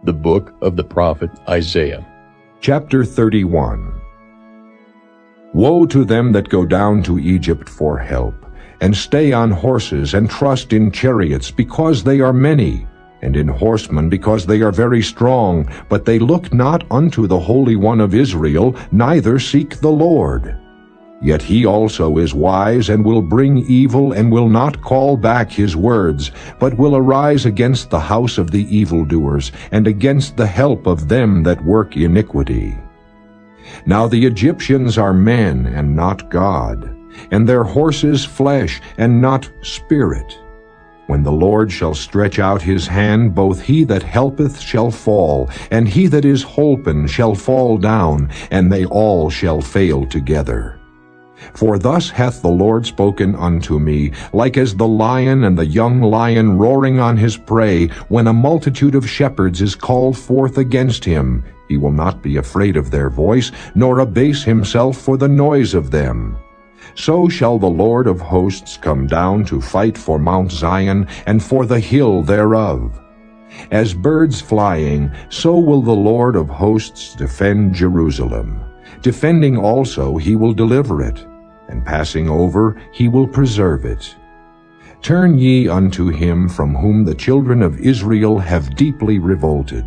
The book of the prophet Isaiah. Chapter 31. Woe to them that go down to Egypt for help, and stay on horses, and trust in chariots, because they are many, and in horsemen, because they are very strong, but they look not unto the Holy One of Israel, neither seek the Lord. Yet he also is wise, and will bring evil, and will not call back his words, but will arise against the house of the evildoers, and against the help of them that work iniquity. Now the Egyptians are men, and not God, and their horses flesh, and not spirit. When the Lord shall stretch out his hand, both he that helpeth shall fall, and he that is holpen shall fall down, and they all shall fail together. For thus hath the Lord spoken unto me, like as the lion and the young lion roaring on his prey, when a multitude of shepherds is called forth against him. He will not be afraid of their voice, nor abase himself for the noise of them. So shall the Lord of hosts come down to fight for Mount Zion, and for the hill thereof. As birds flying, so will the Lord of hosts defend Jerusalem. Defending also he will deliver it, and passing over he will preserve it. Turn ye unto him from whom the children of Israel have deeply revolted.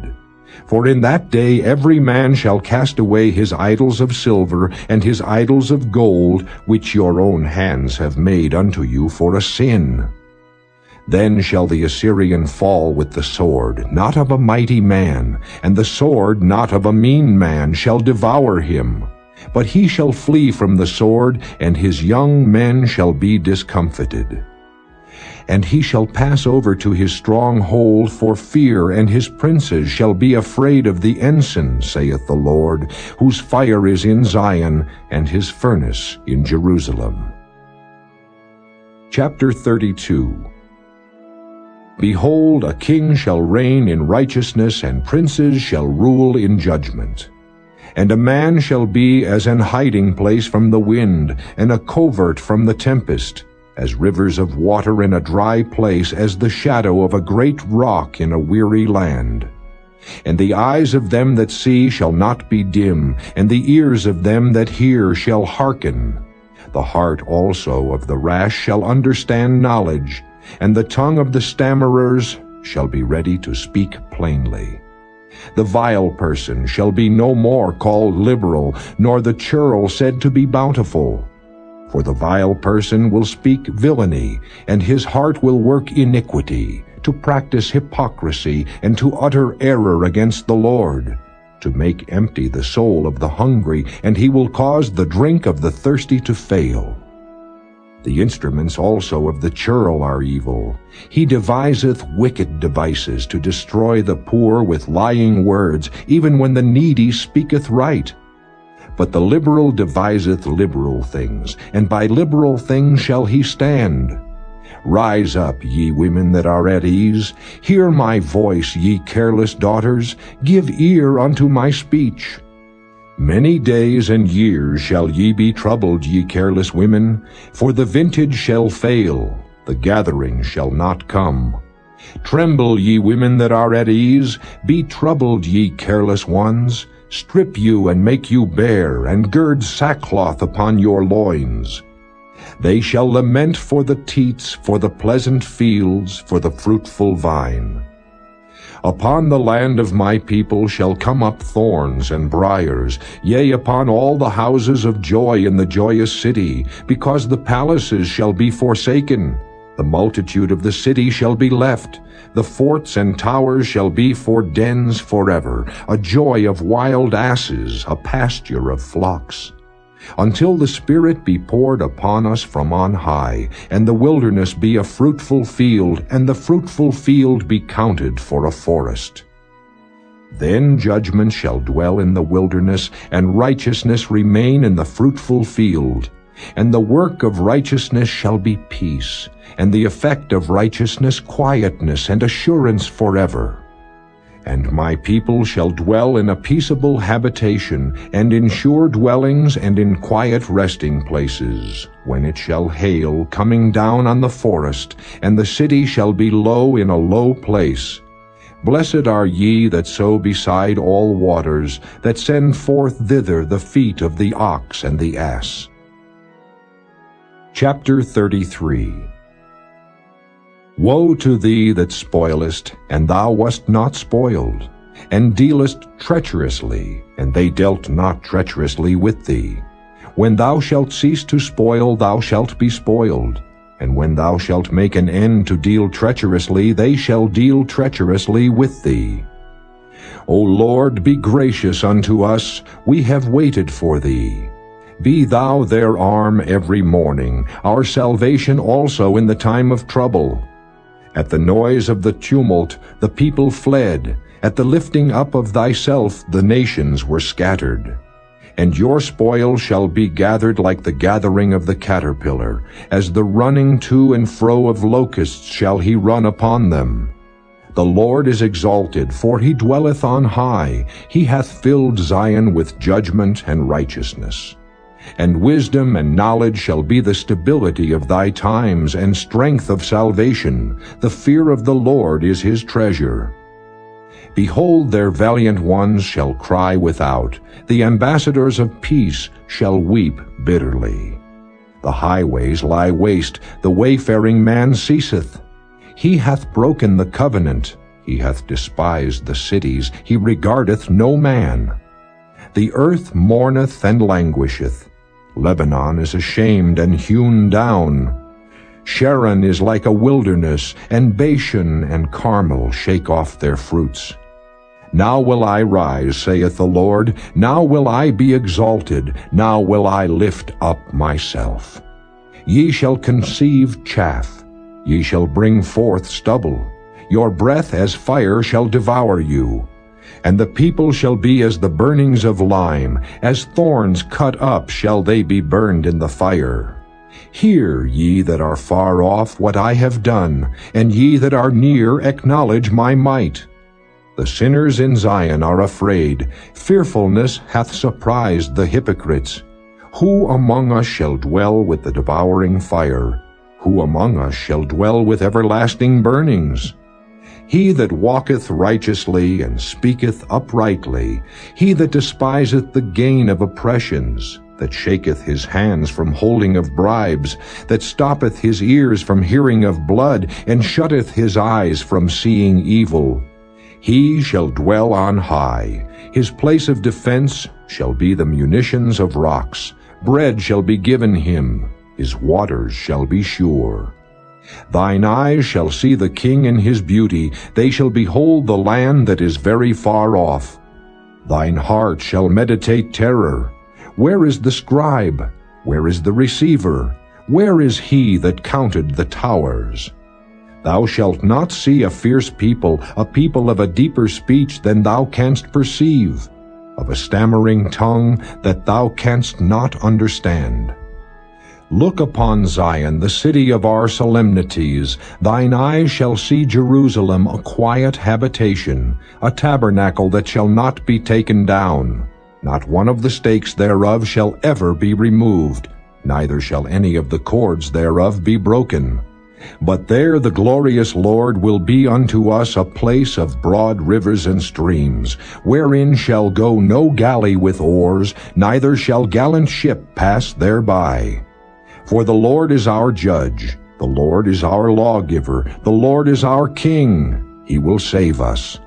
For in that day every man shall cast away his idols of silver, and his idols of gold, which your own hands have made unto you for a sin. Then shall the Assyrian fall with the sword, not of a mighty man, and the sword not of a mean man shall devour him. But he shall flee from the sword, and his young men shall be discomfited. And he shall pass over to his stronghold for fear, and his princes shall be afraid of the ensign, saith the Lord, whose fire is in Zion, and his furnace in Jerusalem. Chapter 32. Behold, a king shall reign in righteousness, and princes shall rule in judgment. And a man shall be as an hiding place from the wind, and a covert from the tempest, as rivers of water in a dry place, as the shadow of a great rock in a weary land. And the eyes of them that see shall not be dim, and the ears of them that hear shall hearken. The heart also of the rash shall understand knowledge, and the tongue of the stammerers shall be ready to speak plainly. The vile person shall be no more called liberal, nor the churl said to be bountiful. For the vile person will speak villainy, and his heart will work iniquity, to practice hypocrisy, and to utter error against the Lord, to make empty the soul of the hungry, and he will cause the drink of the thirsty to fail. The instruments also of the churl are evil. He deviseth wicked devices to destroy the poor with lying words, even when the needy speaketh right. But the liberal deviseth liberal things, and by liberal things shall he stand. Rise up, ye women that are at ease. Hear my voice, ye careless daughters. Give ear unto my speech. Many days and years shall ye be troubled, ye careless women, for the vintage shall fail, the gathering shall not come. Tremble, ye women that are at ease, be troubled, ye careless ones. Strip you and make you bare, and gird sackcloth upon your loins. They shall lament for the teats, for the pleasant fields, for the fruitful vine. Upon the land of my people shall come up thorns and briars, yea, upon all the houses of joy in the joyous city, because the palaces shall be forsaken. The multitude of the city shall be left. The forts and towers shall be for dens forever, a joy of wild asses, a pasture of flocks. Until the Spirit be poured upon us from on high, and the wilderness be a fruitful field, and the fruitful field be counted for a forest. Then judgment shall dwell in the wilderness, and righteousness remain in the fruitful field. And the work of righteousness shall be peace, and the effect of righteousness quietness and assurance forever. And my people shall dwell in a peaceable habitation, and in sure dwellings, and in quiet resting places, when it shall hail, coming down on the forest, and the city shall be low in a low place. Blessed are ye that sow beside all waters, that send forth thither the feet of the ox and the ass. Chapter 33. Woe to thee that spoilest, and thou wast not spoiled, and dealest treacherously, and they dealt not treacherously with thee. When thou shalt cease to spoil, thou shalt be spoiled. And when thou shalt make an end to deal treacherously, they shall deal treacherously with thee. O Lord, be gracious unto us, we have waited for thee. Be thou their arm every morning, our salvation also in the time of trouble. At the noise of the tumult the people fled, at the lifting up of thyself the nations were scattered. And your spoil shall be gathered like the gathering of the caterpillar, as the running to and fro of locusts shall he run upon them. The Lord is exalted, for he dwelleth on high. He hath filled Zion with judgment and righteousness. And wisdom and knowledge shall be the stability of thy times, and strength of salvation. The fear of the Lord is his treasure. Behold, their valiant ones shall cry without. The ambassadors of peace shall weep bitterly. The highways lie waste, the wayfaring man ceaseth. He hath broken the covenant, he hath despised the cities, he regardeth no man. The earth mourneth and languisheth. Lebanon is ashamed and hewn down. Sharon is like a wilderness, and Bashan and Carmel shake off their fruits. Now will I rise, saith the Lord, now will I be exalted, now will I lift up myself. Ye shall conceive chaff, ye shall bring forth stubble, your breath as fire shall devour you. And the people shall be as the burnings of lime, as thorns cut up shall they be burned in the fire. Hear, ye that are far off, what I have done, and ye that are near acknowledge my might. The sinners in Zion are afraid, fearfulness hath surprised the hypocrites. Who among us shall dwell with the devouring fire? Who among us shall dwell with everlasting burnings? He that walketh righteously and speaketh uprightly, he that despiseth the gain of oppressions, that shaketh his hands from holding of bribes, that stoppeth his ears from hearing of blood, and shutteth his eyes from seeing evil, he shall dwell on high. His place of defense shall be the munitions of rocks. Bread shall be given him. His waters shall be sure. Thine eyes shall see the king in his beauty. They shall behold the land that is very far off. Thine heart shall meditate terror. Where is the scribe? Where is the receiver? Where is he that counted the towers? Thou shalt not see a fierce people, a people of a deeper speech than thou canst perceive, of a stammering tongue that thou canst not understand. Look upon Zion, the city of our solemnities. Thine eyes shall see Jerusalem, a quiet habitation, a tabernacle that shall not be taken down. Not one of the stakes thereof shall ever be removed, neither shall any of the cords thereof be broken. But there the glorious Lord will be unto us a place of broad rivers and streams, wherein shall go no galley with oars, neither shall gallant ship pass thereby. For the Lord is our judge, the Lord is our lawgiver, the Lord is our king, he will save us.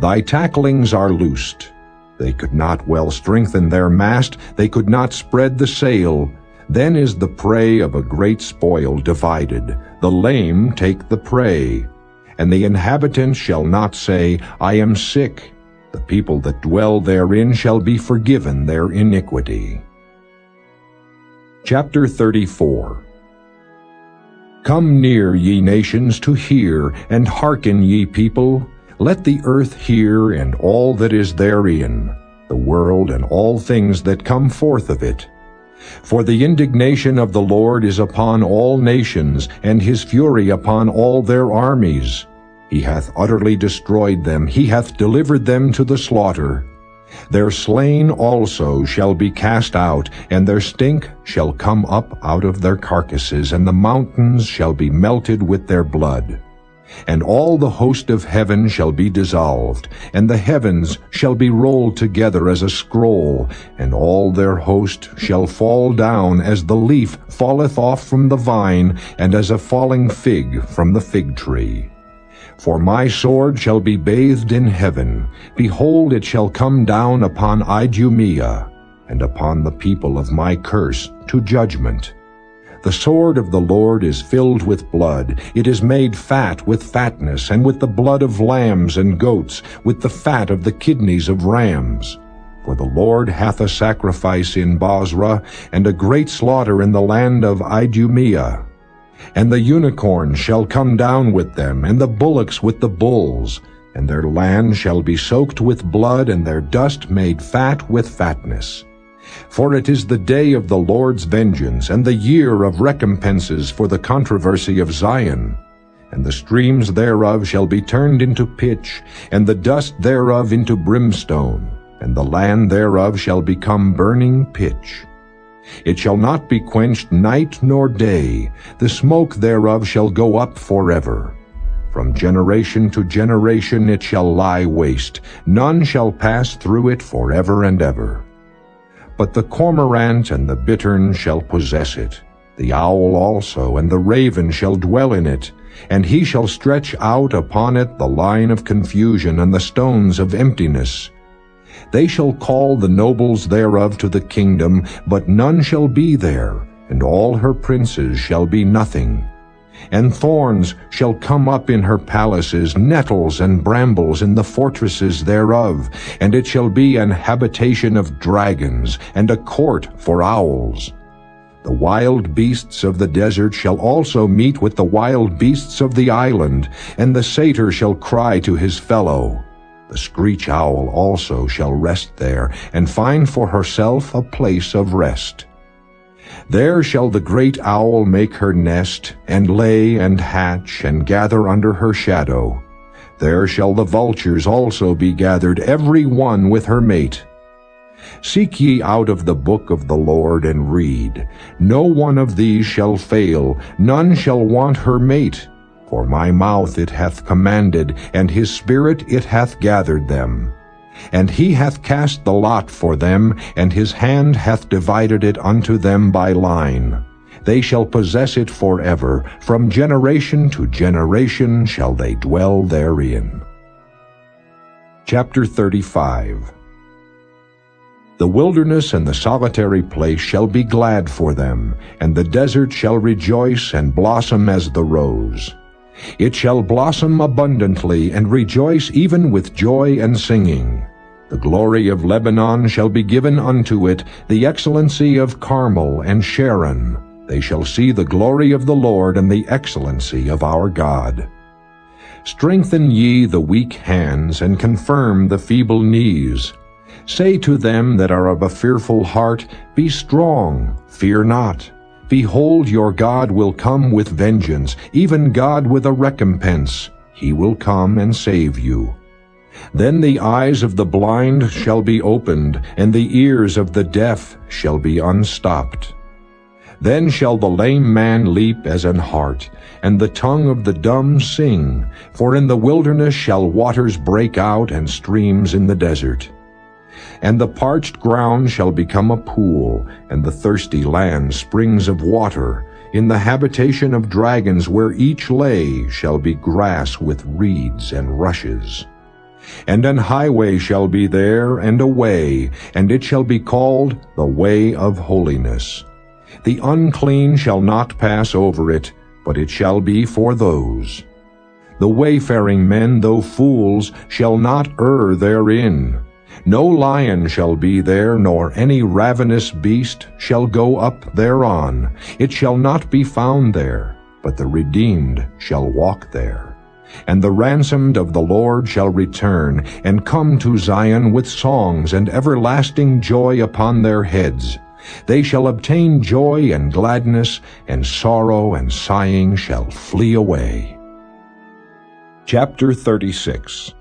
Thy tacklings are loosed. They could not well strengthen their mast, they could not spread the sail. Then is the prey of a great spoil divided. The lame take the prey. And the inhabitants shall not say, I am sick. The people that dwell therein shall be forgiven their iniquity. Chapter 34. Come near, ye nations, to hear, and hearken, ye people. Let the earth hear, and all that is therein, the world and all things that come forth of it. For the indignation of the Lord is upon all nations, and his fury upon all their armies. He hath utterly destroyed them, he hath delivered them to the slaughter. Their slain also shall be cast out, and their stink shall come up out of their carcasses, and the mountains shall be melted with their blood. And all the host of heaven shall be dissolved, and the heavens shall be rolled together as a scroll, and all their host shall fall down as the leaf falleth off from the vine, and as a falling fig from the fig tree. For my sword shall be bathed in heaven. Behold, it shall come down upon Idumea, and upon the people of my curse to judgment. The sword of the Lord is filled with blood. It is made fat with fatness, and with the blood of lambs and goats, with the fat of the kidneys of rams. For the Lord hath a sacrifice in Bozrah, and a great slaughter in the land of Idumea. And the unicorn shall come down with them, and the bullocks with the bulls, and their land shall be soaked with blood, and their dust made fat with fatness. For it is the day of the Lord's vengeance, and the year of recompenses for the controversy of Zion. And the streams thereof shall be turned into pitch, and the dust thereof into brimstone, and the land thereof shall become burning pitch. It shall not be quenched night nor day, the smoke thereof shall go up forever. From generation to generation it shall lie waste, none shall pass through it forever and ever. But the cormorant and the bittern shall possess it, the owl also and the raven shall dwell in it, and he shall stretch out upon it the line of confusion and the stones of emptiness. They shall call the nobles thereof to the kingdom, but none shall be there, and all her princes shall be nothing. And thorns shall come up in her palaces, nettles and brambles in the fortresses thereof, and it shall be an habitation of dragons, and a court for owls. The wild beasts of the desert shall also meet with the wild beasts of the island, and the satyr shall cry to his fellow. The screech owl also shall rest there, and find for herself a place of rest. There shall the great owl make her nest, and lay and hatch, and gather under her shadow. There shall the vultures also be gathered, every one with her mate. Seek ye out of the book of the Lord, and read. No one of these shall fail, none shall want her mate. For my mouth it hath commanded, and his spirit it hath gathered them. And he hath cast the lot for them, and his hand hath divided it unto them by line. They shall possess it forever, from generation to generation shall they dwell therein. Chapter 35. The wilderness and the solitary place shall be glad for them, and the desert shall rejoice and blossom as the rose. It shall blossom abundantly, and rejoice even with joy and singing. The glory of Lebanon shall be given unto it, the excellency of Carmel and Sharon. They shall see the glory of the Lord and the excellency of our God. Strengthen ye the weak hands, and confirm the feeble knees. Say to them that are of a fearful heart, Be strong, fear not. Behold, your God will come with vengeance, even God with a recompense. He will come and save you. Then the eyes of the blind shall be opened, and the ears of the deaf shall be unstopped. Then shall the lame man leap as an hart, and the tongue of the dumb sing, for in the wilderness shall waters break out, and streams in the desert. And the parched ground shall become a pool, and the thirsty land springs of water. In the habitation of dragons where each lay shall be grass with reeds and rushes. And an highway shall be there, and a way, and it shall be called the way of holiness. The unclean shall not pass over it, but it shall be for those. The wayfaring men, though fools, shall not err therein. No lion shall be there, nor any ravenous beast shall go up thereon. It shall not be found there, but the redeemed shall walk there. And the ransomed of the Lord shall return, and come to Zion with songs and everlasting joy upon their heads. They shall obtain joy and gladness, and sorrow and sighing shall flee away. Chapter 36.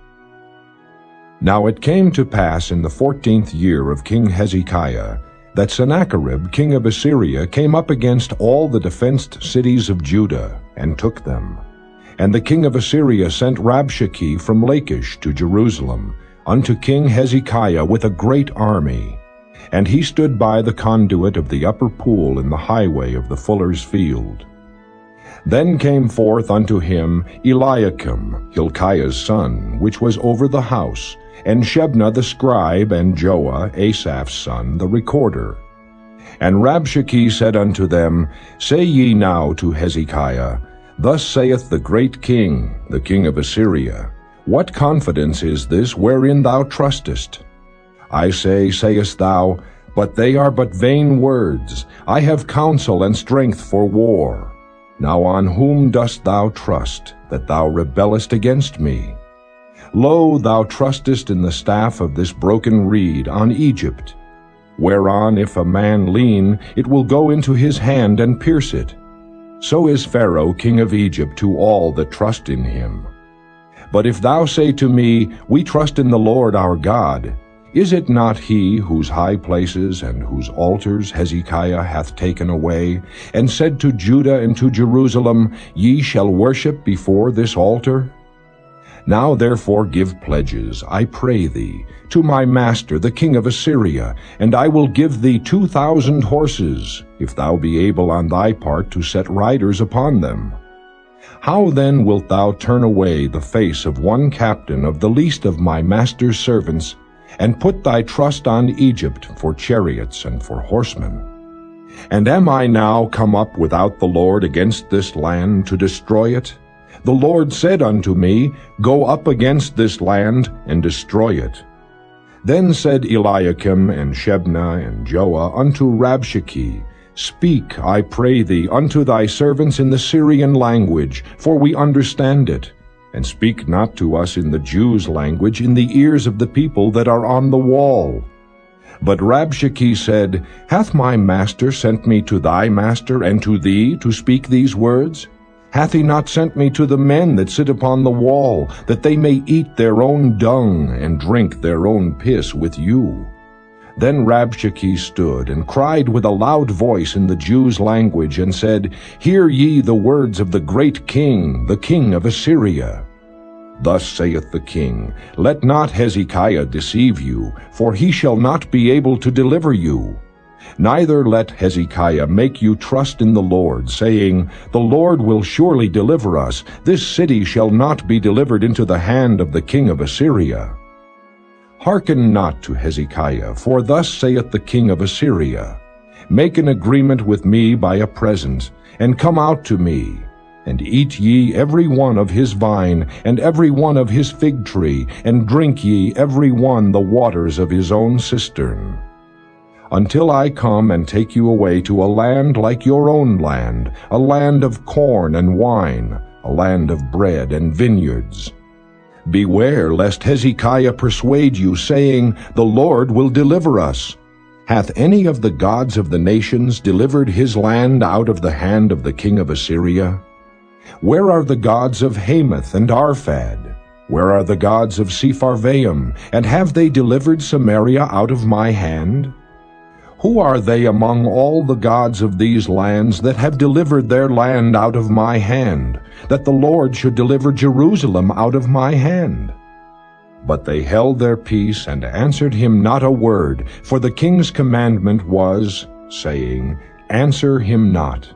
Now it came to pass in the 14th year of King Hezekiah, that Sennacherib king of Assyria came up against all the defenced cities of Judah, and took them. And the king of Assyria sent Rabshakeh from Lachish to Jerusalem, unto King Hezekiah with a great army. And he stood by the conduit of the upper pool in the highway of the fuller's field. Then came forth unto him Eliakim, Hilkiah's son, which was over the house, and Shebna the scribe, and Joah, Asaph's son, the recorder. And Rabshakeh said unto them, Say ye now to Hezekiah, Thus saith the great king, the king of Assyria, What confidence is this wherein thou trustest? I say, sayest thou, but they are but vain words. I have counsel and strength for war. Now on whom dost thou trust, that thou rebellest against me? Lo, thou trustest in the staff of this broken reed on Egypt, whereon if a man lean, it will go into his hand and pierce it. So is Pharaoh king of Egypt to all that trust in him. But if thou say to me, We trust in the Lord our God, is it not he whose high places and whose altars Hezekiah hath taken away, and said to Judah and to Jerusalem, Ye shall worship before this altar? Now therefore give pledges, I pray thee, to my master the king of Assyria, and I will give thee 2,000 horses, if thou be able on thy part to set riders upon them. How then wilt thou turn away the face of one captain of the least of my master's servants, and put thy trust on Egypt for chariots and for horsemen? And am I now come up without the Lord against this land to destroy it? The Lord said unto me, Go up against this land and destroy it. Then said Eliakim and Shebna and Joah unto Rabshakeh, Speak, I pray thee, unto thy servants in the Syrian language, for we understand it. And speak not to us in the Jews' language in the ears of the people that are on the wall. But Rabshakeh said, Hath my master sent me to thy master and to thee to speak these words? Hath he not sent me to the men that sit upon the wall, that they may eat their own dung and drink their own piss with you? Then Rabshakeh stood and cried with a loud voice in the Jews' language, and said, Hear ye the words of the great king, the king of Assyria. Thus saith the king, Let not Hezekiah deceive you, for he shall not be able to deliver you. Neither let Hezekiah make you trust in the Lord, saying, The Lord will surely deliver us. This city shall not be delivered into the hand of the king of Assyria. Hearken not to Hezekiah, for thus saith the king of Assyria, Make an agreement with me by a present, and come out to me. And eat ye every one of his vine, and every one of his fig tree, and drink ye every one the waters of his own cistern. Until I come and take you away to a land like your own land, a land of corn and wine, a land of bread and vineyards. Beware lest Hezekiah persuade you, saying, The Lord will deliver us. Hath any of the gods of the nations delivered his land out of the hand of the king of Assyria? Where are the gods of Hamath and Arphad? Where are the gods of Sepharvaim? And have they delivered Samaria out of my hand? Who are they among all the gods of these lands that have delivered their land out of my hand, that the Lord should deliver Jerusalem out of my hand? But they held their peace and answered him not a word, for the king's commandment was, saying, Answer him not.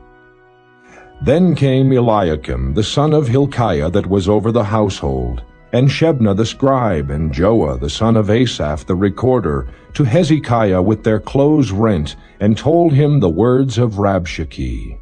Then came Eliakim, the son of Hilkiah that was over the household, and Shebna the scribe, and Joah the son of Asaph the recorder, to Hezekiah with their clothes rent, and told him the words of Rabshakeh.